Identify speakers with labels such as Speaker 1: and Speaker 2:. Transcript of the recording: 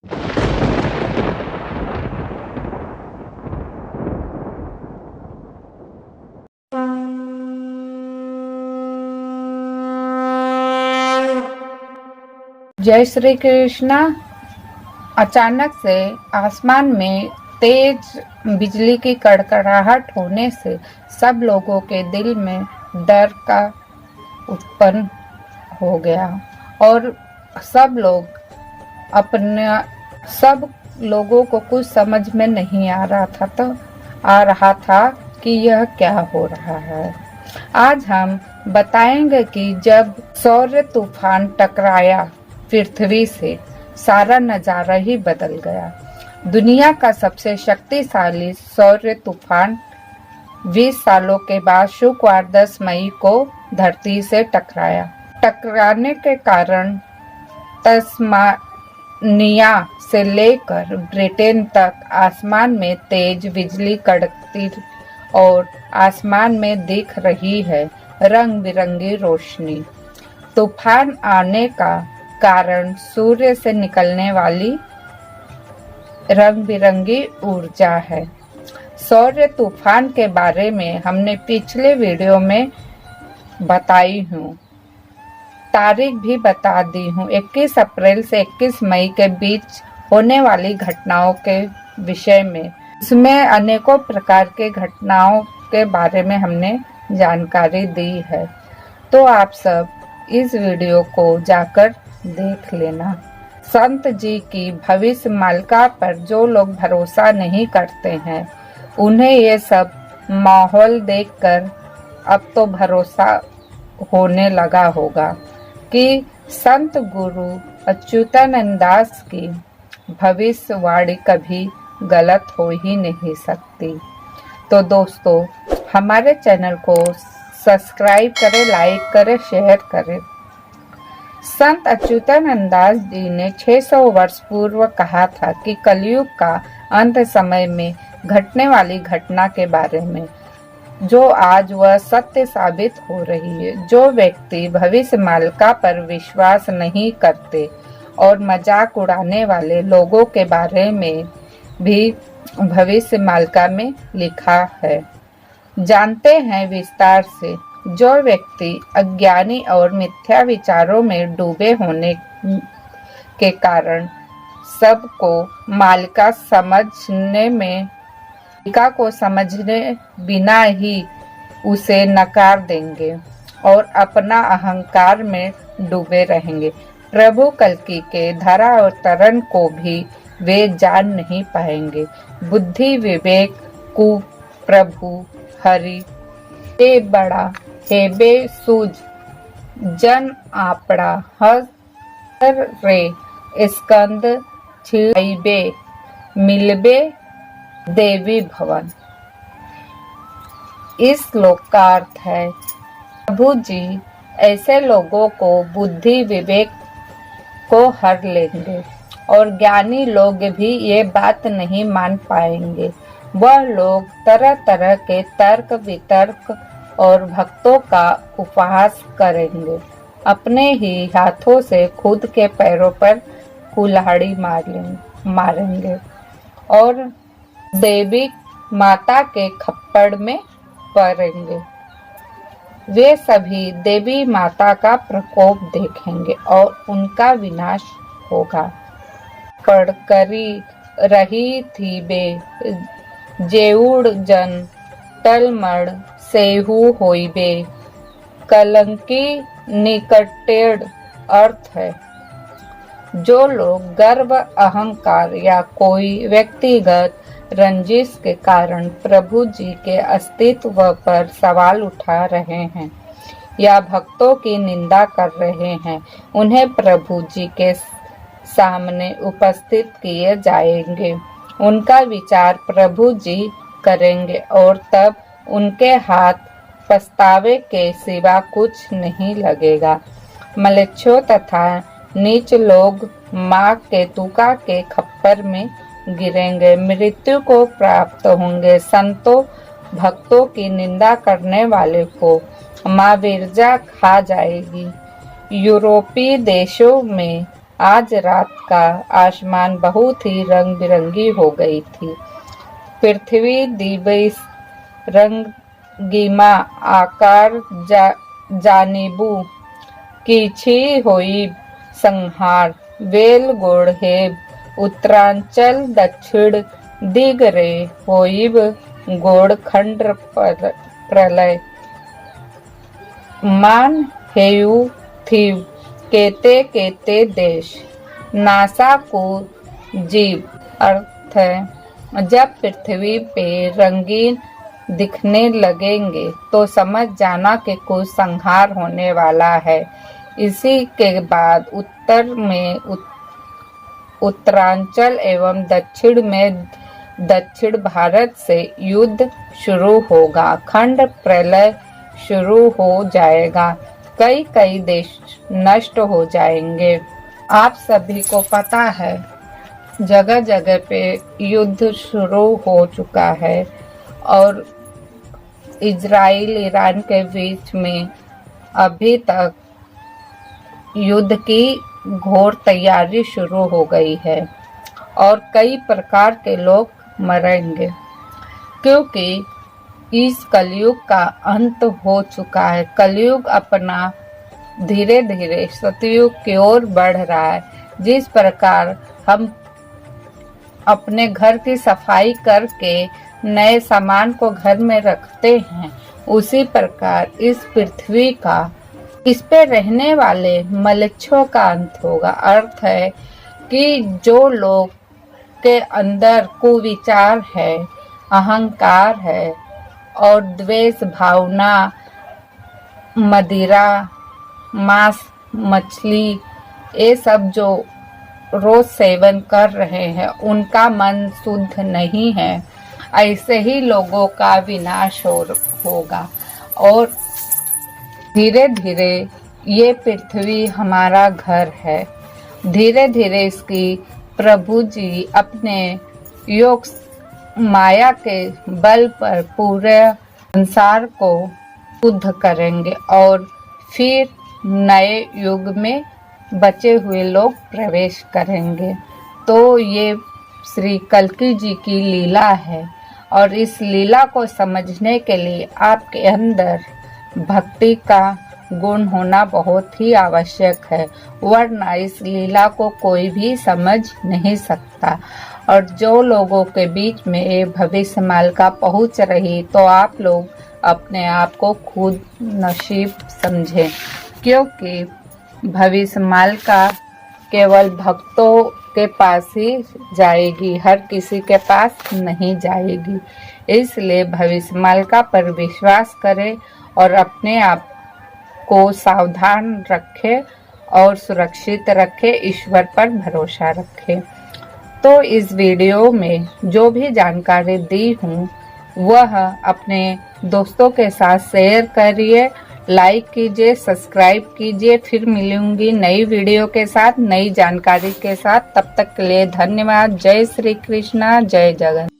Speaker 1: जय श्री कृष्णा। अचानक से आसमान में तेज बिजली की कड़कड़ाहट होने से सब लोगों के दिल में डर का उत्पन्न हो गया और सब लोगों को कुछ समझ में नहीं आ रहा था कि यह क्या हो रहा है। आज हम बताएंगे कि जब सौर्य तूफान टकराया पृथ्वी से, सारा नजारा ही बदल गया। दुनिया का सबसे शक्तिशाली सौर्य तूफान 20 सालों के बाद शुक्रवार 10 मई को धरती से टकराया। टकराने के कारण तस्मानिया से लेकर ब्रिटेन तक आसमान में तेज बिजली कड़कती और आसमान में दिख रही है रंग बिरंगी रोशनी। तूफान आने का कारण सूर्य से निकलने वाली रंग बिरंगी ऊर्जा है। सौर्य तूफान के बारे में हमने पिछले वीडियो में बताई हूँ, तारीख भी बता दी हूँ। 21 अप्रैल से 21 मई के बीच होने वाली घटनाओं के विषय में। इसमें अनेकों प्रकार के घटनाओं के बारे में हमने जानकारी दी है, तो आप सब इस वीडियो को जाकर देख लेना। संत जी की भविष्य मालिका पर जो लोग भरोसा नहीं करते हैं, उन्हें ये सब माहौल देखकर अब तो भरोसा होने लगा होगा कि संत गुरु अच्युतानंद दास की भविष्यवाणी कभी गलत हो ही नहीं सकती। तो दोस्तों, हमारे चैनल को सब्सक्राइब करें, लाइक करें, शेयर करें। संत अच्युतानंद दास जी ने 600 वर्ष पूर्व कहा था कि कलयुग का अंत समय में घटने वाली घटना के बारे में, जो आज वह सत्य साबित हो रही है। जो व्यक्ति भविष्य मालिका पर विश्वास नहीं करते और मजाक उड़ाने वाले लोगों के बारे में भी भविष्य मालिका में लिखा है, जानते हैं विस्तार से। जो व्यक्ति अज्ञानी और मिथ्या विचारों में डूबे होने के कारण सबको मालिका को समझने बिना ही उसे नकार देंगे और अपना अहंकार में डूबे रहेंगे। प्रभु कल्कि के धरावतरण को भी वे जान नहीं पाएंगे। बुद्धि विवेक कु प्रभु हरि ते बड़ा हेबे सूझ जन आपड़ा हर रे स्कंद छिड़ाइबे मिलबे देवी भवन। इस श्लोक का अर्थ है, प्रभु जी ऐसे लोगों को बुद्धि विवेक को हर लेंगे और ज्ञानी लोग भी ये बात नहीं मान पाएंगे। वह लोग तरह तरह के तर्क वितर्क और भक्तों का उपहास करेंगे, अपने ही हाथों से खुद के पैरों पर कुल्हाड़ी मारेंगे और देवी माता के खप्पड़ में पड़ेंगे। वे सभी देवी माता का प्रकोप देखेंगे और उनका विनाश होगा। पड़करी रही थी बे जेउड़ जन टलमड़ सेहू होइबे कलंकी निकटेड़। अर्थ है, जो लोग गर्व अहंकार या कोई व्यक्तिगत रंजिश के कारण प्रभु जी के अस्तित्व पर सवाल उठा रहे हैं या भक्तों की निंदा कर रहे हैं, उन्हें प्रभु जी के सामने उपस्थित किए जाएंगे। उनका विचार प्रभु जी करेंगे और तब उनके हाथ पछतावे के सिवा कुछ नहीं लगेगा। मलेच्छों तथा नीच लोग माँ केतुका के खप्पर में गिरेंगे, मृत्यु को प्राप्त होंगे। संतों भक्तों की निंदा करने वाले को माँ विरजा खा जाएगी। यूरोपीय देशों में आज रात का आसमान बहुत ही रंग बिरंगी हो गई थी। पृथ्वी दिवस रंगीमा आकार जानिबू कीछी होई संहार वेल गोड़ हेब उत्तरांचल दक्षिण दिगरे होइब गोड़ खंड प्रलय मान हेयु थीव केते केते देश नासा को जीव। अर्थ है, जब पृथ्वी पे रंगीन दिखने लगेंगे तो समझ जाना कि कुछ संहार होने वाला है। इसी के बाद उत्तर में उत्तरांचल एवं दक्षिण में दक्षिण भारत से युद्ध शुरू होगा, खंड प्रलय शुरू हो जाएगा, कई देश नष्ट हो जाएंगे। आप सभी को पता है जगह जगह पे युद्ध शुरू हो चुका है और इजराइल ईरान के बीच में अभी तक युद्ध की घोर तैयारी शुरू हो गई है और कई प्रकार के लोग मरेंगे, क्योंकि इस कलयुग का अंत हो चुका है। कलयुग अपना धीरे धीरे सतयुग की ओर बढ़ रहा है। जिस प्रकार हम अपने घर की सफाई करके नए सामान को घर में रखते हैं, उसी प्रकार इस पृथ्वी का, इस पे रहने वाले मलेच्छों का अंत होगा। अर्थ है कि जो लोग के अंदर कुविचार है, अहंकार है और द्वेष भावना, मदिरा, मांस, मछली, ये सब जो रोज सेवन कर रहे हैं, उनका मन शुद्ध नहीं है। ऐसे ही लोगों का विनाश होगा और धीरे धीरे ये पृथ्वी हमारा घर है। धीरे धीरे इसकी प्रभु जी अपने योग माया के बल पर पूरे संसार को शुद्ध करेंगे और फिर नए युग में बचे हुए लोग प्रवेश करेंगे। तो ये श्री कल्कि जी की लीला है और इस लीला को समझने के लिए आपके अंदर भक्ति का गुण होना बहुत ही आवश्यक है, वरना इस लीला को कोई भी समझ नहीं सकता। और जो लोगों के बीच में ये भविष्यमाल का पहुंच रही, तो आप लोग अपने आप को खुद नसीब समझें, क्योंकि भविष्यमाल का केवल भक्तों के पास ही जाएगी, हर किसी के पास नहीं जाएगी। इसलिए भविष्यमालिका पर विश्वास करें और अपने आप को सावधान रखें और सुरक्षित रखें, ईश्वर पर भरोसा रखें। तो इस वीडियो में जो भी जानकारी दी हूँ वह अपने दोस्तों के साथ शेयर करिए, लाइक कीजिए, सब्सक्राइब कीजिए। फिर मिलूंगी नई वीडियो के साथ, नई जानकारी के साथ। तब तक के लिए धन्यवाद। जय श्री कृष्णा, जय जगन्नाथ।